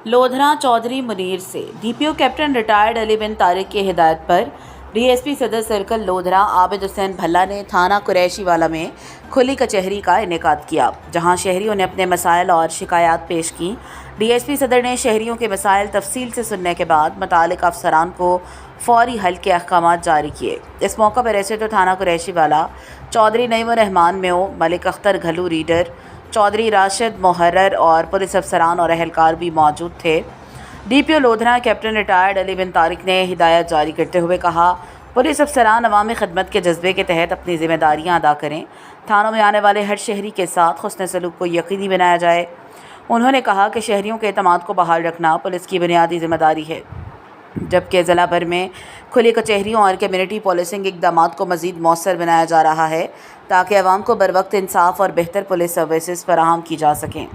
लोधरा चौधरी मुनीर से DPO captain retired Ali bin Tariq की हिदायत पर डीएसपी सदर सर्कल लोधरा आबिद हुसैन भल्ला ने थाना कुरैशी वाला में खुली कचहरी का इनेकाद किया, जहां शहरियों ने अपने मसाइल और शिकायत पेश की। डीएसपी सदर ने शहरियों के मसाइल तफसील से सुनने के बाद मुतालिक अफसरान को फौरी हल के अहकाम जारी किए। इस मौका पर ऐसे तो थाना कुरैशी वाला चौधरी नईमुर रहमान मेओ, मलिक अख्तर घलू रीडर, चौधरी राशिद मुहर्रर और पुलिस अफसरान और अहलकार भी मौजूद थे। DPO Lodhra captain retired Ali bin Tariq ने हिदायत जारी करते हुए कहा, पुलिस अफसरान अवामी खिदमत के जज्बे के तहत अपनी जिम्मेदारियां अदा करें। थानों में आने वाले हर शहरी के साथ हुस्न सलूक को यकीनी बनाया जाए। उन्होंने कहा कि शहरियों के एतमाद को बहाल रखना पुलिस की बुनियादी जिम्मेदारी है, जबकि ज़िला भर में खुली कचहरियों और कम्यूनिटी पुलिसिंग इक़दामात को मज़ीद मौसर बनाया जा रहा है ताकि अवाम को बर वक्त इंसाफ और बेहतर पुलिस सर्विसेज फराहम की जा सकें।